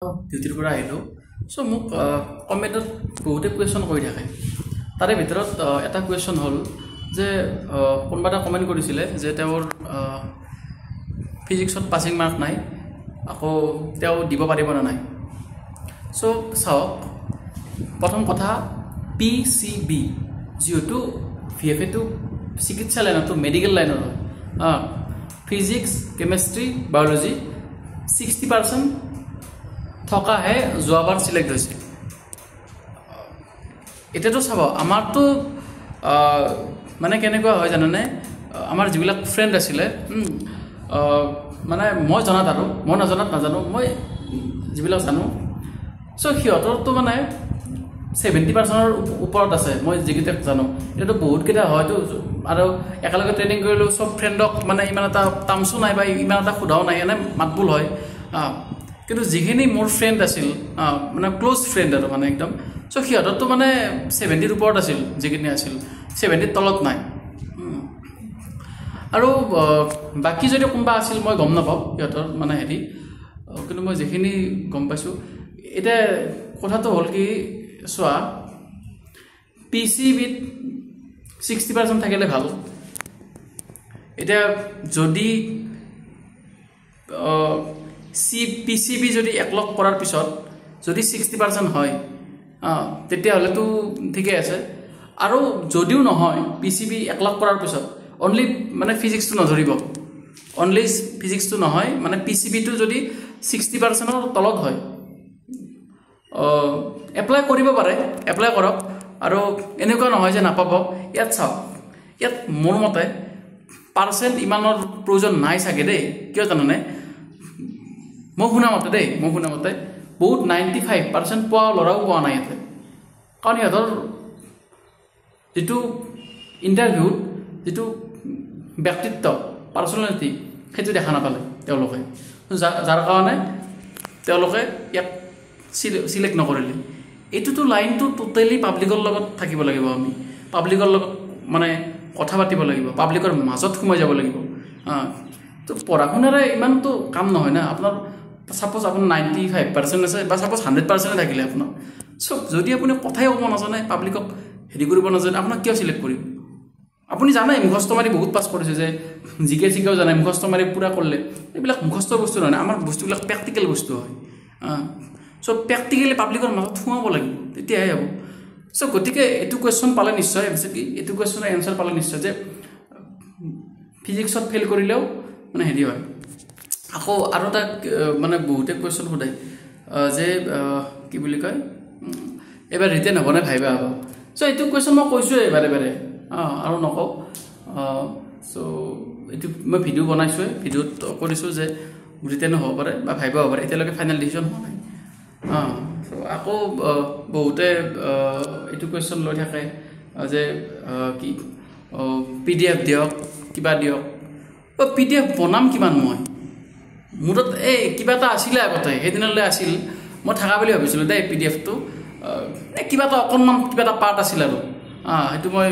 ডিউটিৰ পৰা আহিলোঁ চ' মোক কমেণ্টত বহুতে কুৱেশ্যন কৰি থাকে তাৰে ভিতৰত এটা কুৱেশ্যন হ'ল যে কোনোবা এটা কমেণ্ট কৰিছিলে যে তেওঁৰ ফিজিক্সত পাছিং মাৰ্ক নাই আকৌ তেওঁ দিব পাৰিব নে নাই চ' চাওক প্ৰথম কথা PCB যিহেতু VFAটো চিকিৎসা লাইনতো মেডিকেল লাইনৰ হয় ফিজিক্স কেমেষ্ট্ৰি বায়'লজি 60% থকাহে যোৱাবাৰ সিলেক্ট হৈছে এতিয়াতো চাব আমাৰতো মানে কেনেকুৱা হয় জানেনে আমাৰ যিবিলাক ফ্ৰেণ্ড আছিলে মানে মই জনাত আৰু মই নজনাত নাজানো মই যিবিলাক জানো চ' সিহঁতৰতো মানে 70%ৰ ওপৰত আছে মই যিকেইটা জানো এতিয়াতো বহুতকেইটা হয়তো আৰু একেলগে ট্ৰেইনিং কৰিলোঁ চব ফ্ৰেণ্ডক মানে ইমান এটা টাৰ্মছো নাই বা ইমান এটা সোধাও নাই এনে মাতবোল হয় কিন্তু যিখিনি মোৰ ফ্ৰেণ্ড আছিল মানে ক্লোজ ফ্ৰেণ্ড আৰু মানে একদম চ' সিহঁতৰতো মানে 70ৰ ওপৰত আছিল যিখিনি আছিল 70ৰ তলত নাই আৰু বাকী যদি কোনোবা আছিল মই গম নাপাওঁ সিহঁতৰ মানে হেৰি কিন্তু মই যিখিনি গম পাইছোঁ এতিয়া কথাটো হ'ল কি চোৱা PCBত 60% থাকিলে ভাল এতিয়া যদি PCB যদি একলগ কৰাৰ পিছত যদি 60% হয় তেতিয়াহ'লেতো ঠিকে আছে আৰু যদিও নহয় PCB একলগ কৰাৰ পিছত অনলি মানে ফিজিক্সটো নধৰিব অনলি ফিজিক্সটো নহয় মানে PCBটো যদি 60%ৰ তলত হয় এপ্লাই কৰিব পাৰে এপ্লাই কৰক আৰু এনেকুৱা নহয় যে নাপাব ইয়াত চাওক ইয়াত মোৰ মতে পাৰ্চেণ্ট ইমানৰ প্ৰয়োজন নাই চাগে দেই কিয় জানানে মই শুনা মতে বহুত 95% পোৱা ল'ৰাও পোৱা নাই ইয়াতে কাৰণ সিহঁতৰ যিটো ইণ্টাৰভিউত যিটো ব্যক্তিত্ব পাৰ্চনেলিটি সেইটো দেখা নাপালে তেওঁলোকে যাৰ কাৰণে তেওঁলোকে ইয়াত সিলেক্ট নকৰিলে এইটোতো লাইনটো টোটেলি পাব্লিকৰ লগত থাকিব লাগিব আমি পাব্লিকৰ লগত মানে কথা পাতিব লাগিব পাব্লিকৰ মাজত সোমাই যাব লাগিব তো পঢ়া শুনাৰে ইমানতো কাম নহয় না আপোনাৰ সাপোজ আপোনাৰ 95% আছে বা সাপোজ 100% থাকিলে আপোনাৰ সব যদি আপুনি কথাই ক'ব নাজানে পাব্লিকক হেৰি কৰিব নাজানে আপোনাক কিয় সিলেক্ট কৰিব আপুনি জানে মুখস্থ মাৰি বহুত পাছ কৰিছে যে জিকে চিকেও জানে মুখস্থ মাৰি পুৰা কৰিলে এইবিলাক মুখস্থ বস্তু নহয় আমাৰ বস্তুবিলাক প্ৰেক্টিকেল বস্তু হয় চ' প্ৰেক্টিকেলি পাব্লিকৰ মাজত সোমাব লাগিব তেতিয়াহে হ'ব চ' গতিকে এইটো কুৱেশ্যন পালে নিশ্চয় কি এইটো কুৱেশ্যনৰ এনচাৰ পালে নিশ্চয় যে ফিজিক্সত ফেইল কৰিলেও মানে হেৰি হয় আকৌ আৰু এটা মানে বহুতে কুৱেশ্যন সোধায় যে কি বুলি কয় এবাৰ ৰিটেন হ'ব নে ভাইবা হ'ব চ' এইটো কুৱেশ্যন মই কৈছোঁৱে বাৰে আৰু নকওঁ চ' এইটো মই ভিডিঅ' বনাইছোঁৱে ভিডিঅ'ত কৰিছোঁ যে ৰিটেনো হ'ব পাৰে বা ভাইবা হ'ব পাৰে এতিয়ালৈকে ফাইনেল ডিচিশ্যন হোৱা নাই চ' আকৌ বহুতে এইটো কুৱেশ্যন লৈ থাকে যে কি PDF দিয়ক কিবা দিয়ক PDF বনাম কিমান মই মূৰত এই কিবা এটা আছিলে আগতে সেইদিনলৈ আছিল মই থাকা বুলি ভাবিছিলোঁ দেই PDFটো কিবা এটা অকণমান কিবা এটা পাৰ্ট আছিল আৰু সেইটো মই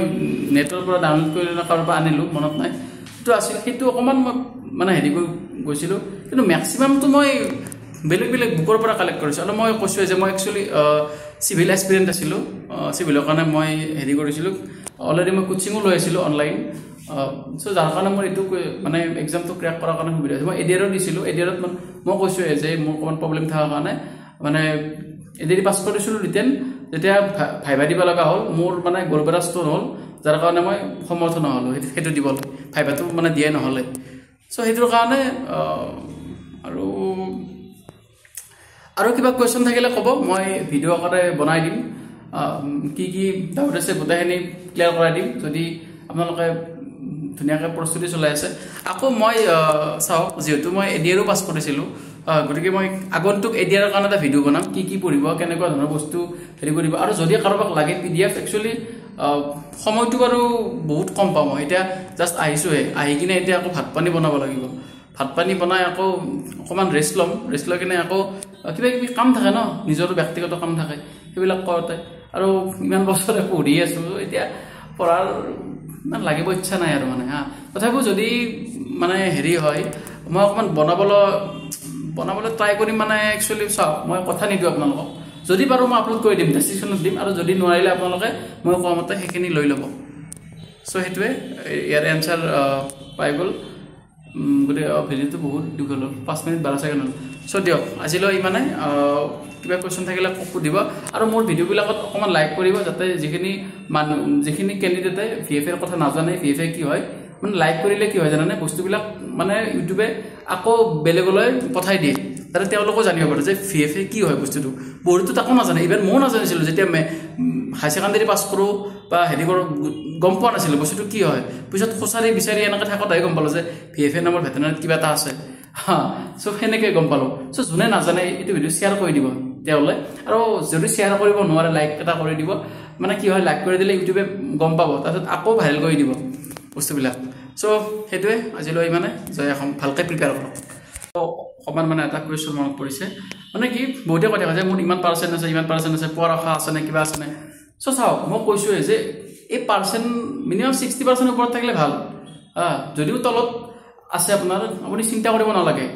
নেটৰ পৰা ডাউনলোড কৰি কাৰোবাৰ পৰা আনিলোঁ মনত নাই সেইটো আছিল সেইটো অকণমান মই মানে হেৰি কৰি গৈছিলোঁ কিন্তু মেক্সিমামটো মই বেলেগ বুকৰ পৰা কালেক্ট কৰিছোঁ আৰু মই কৈছোঁ যে মই একচুৱেলি চিভিল এক্সপিৰিয়েণ্ট আছিলোঁ চিভিলৰ কাৰণে মই হেৰি কৰিছিলোঁ অলৰেডি মই কোচিঙো লৈ আছিলোঁ অনলাইন চ' যাৰ কাৰণে মোৰ এইটো মানে এক্সামটো ক্ৰেক কৰাৰ কাৰণে সুবিধা হৈছে মই ADR দিছিলোঁ ADRত মই কৈছোঁ যে মোৰ অকণমান প্ৰব্লেম থকাৰ কাৰণে মানে ADR পাছ কৰিছিলোঁ ৰিটেন যেতিয়া ভাইবা দিব লগা হ'ল মোৰ মানে গৰ্বেৰা ষ্ট'ন হ'ল যাৰ কাৰণে মই সমৰ্থ নহ'লোঁ সেইটো দিবলৈ ভাইবাটো মানে দিয়াই নহ'লে চ' সেইটোৰ কাৰণে আৰু কিবা কুৱেশ্যন থাকিলে ক'ব মই ভিডিঅ' আকাৰে বনাই দিম কি ডাউট আছে গোটেইখিনি ক্লিয়াৰ কৰাই দিম যদি আপোনালোকে ধুনীয়াকৈ প্ৰস্তুতি চলাই আছে আকৌ মই চাওক যিহেতু মই ADRও পাছ কৰিছিলোঁ গতিকে মই আগন্তুক ADRৰ কাৰণে এটা ভিডিঅ' বনাম কি পঢ়িব কেনেকুৱা ধৰণৰ বস্তু হেৰি কৰিব আৰু যদি কাৰোবাক লাগে PDF একচুৱেলি সময়টো বাৰু বহুত কম পাওঁ মই এতিয়া জাষ্ট আহিছোঁহে আহি কিনে এতিয়া আকৌ ভাত পানী বনাব লাগিব ভাত পানী বনাই আকৌ অকণমান ৰেষ্ট লৈ কিনে আকৌ কিবা কিবি কাম থাকে ন নিজৰো ব্যক্তিগত কাম থাকে সেইবিলাক কৰোঁতে আৰু ইমান বছৰে পঢ়ি আছোঁ এতিয়া পঢ়াৰ ইমান লাগিব ইচ্ছা নাই আৰু মানে তথাপিও যদি মানে হেৰি হয় মই অকণমান বনাবলৈ ট্ৰাই কৰিম মানে একচুৱেলি চাওক মই কথা নিদিওঁ আপোনালোকক যদি পাৰো মই আপলোড কৰি দিম ডেসক্ৰিপশ্যনত দিম আৰু যদি নোৱাৰিলে আপোনালোকে মই কোৱা মতে সেইখিনি লৈ ল'ব সো হেতুৱে ইয়াৰ এনসাৰ পাই গ'ল গতে ভিডিওটো বহুত দীঘল 5 মিনিট 12 সেকেন্ড হ'ল সো দিয়ক আজিলৈ ইমানে কিবা কোৱেশ্চন থাকিলে সুধিব আৰু মোৰ ভিডিওবিলাকত অকমান লাইক কৰিব যাতে যিখিনি ক্যান্ডিডেটে ভিএফ এৰ কথা নাজানে ভিএফ কি হয় মানে লাইক কৰিলে কি হয় জানানে বস্তুবিলাক মানে ইউটিউবে আকৌ বেলেগলৈ পঠাই দিয়ে তাতে তেওঁলোকো জানিব পাৰে যে ভিএফ কি হয় বস্তুটো বহুতো তাকো নাজানে ইভেন মই নাজানিছিলো যেতিয়া হাই সেকেন্ডাৰী পাছ কৰো বা হেৰি কৰো গম পোৱা নাছিলো বস্তুটো কি হয় পিছত খোসাৰি বিচাৰি এনেকৈ থাকতাই গম পালো যে ভিএফ নামৰ ভেটেনাৰীত কিবা এটা আছে হা সো হেনেকৈ গম পালো সো যোনে নাজানে এইটো ভিডিও শেয়াৰ কৰি দিব তেওলে আৰু যদি শেয়াৰ কৰিব নোৱাৰে লাইক এটা কৰি দিব মানে কি হয় লাইক কৰি দিলে ইউটিউবে গম পাব তাৰপিছত আকৌ ভাইৰেল কৰি দিব বস্তুবিলাক সো হেতুৱে আজিলৈ মানে জয় অসম ভালকৈ প্ৰিপেয়াৰ কৰক অকমান মানে এটা কুৱেশ্চন মনত পৰিছে মানে কি বহুতে কথা কয় যে মোৰ ইমান পাৰ্সেন্ট আছে পোৱাৰ আশা আছে নে কিবা আছে নে সো চাওক মই কৈছো যে এই পাৰ্সেন্ট মিনিমাম 60% ওপৰত থাকিলে ভাল যদিও তলত আছে আপোনাৰ আপুনি চিন্তা কৰিব নালাগে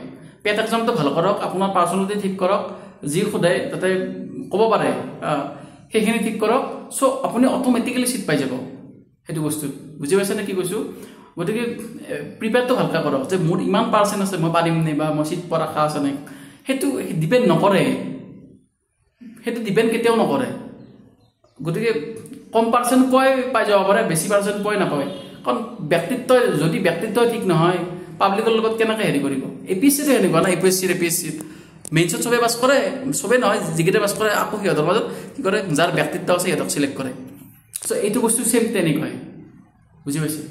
পেট এক্সামটো ভাল কৰক আপোনাৰ পাৰ্সোনালিটি ঠিক কৰক যি খুদাই তাতে ক'ব পাৰে সেইখিনি ঠিক কৰক সো আপুনি অটোমেটিক্যালি সিট পাই যাব হেতু বস্তু বুজি পাইছে নে কি কৈছো গতিকে প্ৰিপেয়াৰটো ভালকৈ কৰক যে মোৰ ইমান পাৰ্সেন্ট আছে মই পাৰিম নে বা মই সিট পোৱাৰ আশা আছে নে হেতু ডিপেন্ড নকৰে হেতু ডিপেন্ড কেতিয়াও নকৰে গতিকে কম পাৰ্সেন্ট কয় পাই যাব পাৰে বেছি পাৰ্সেন্ট কয় নাপায় কাৰণ ব্যক্তিত্ব যদি ব্যক্তিত্ব ঠিক নহয় পাব্লিকৰ লগত কেনেকৈ হেৰি কৰিব এপিএসসি তে হেনেকুৱা না এপিএসসি মেইনছত সবে পাস কৰে সবে নহয় যিকেইটা পাস কৰে আকৌ সিহঁতৰ মাজত কি কৰে যাৰ ব্যক্তিত্ব আছে সিহঁতক সিলেক্ট কৰে সো এইটো বস্তু সেম তেনেকৈ বুজি পাইছে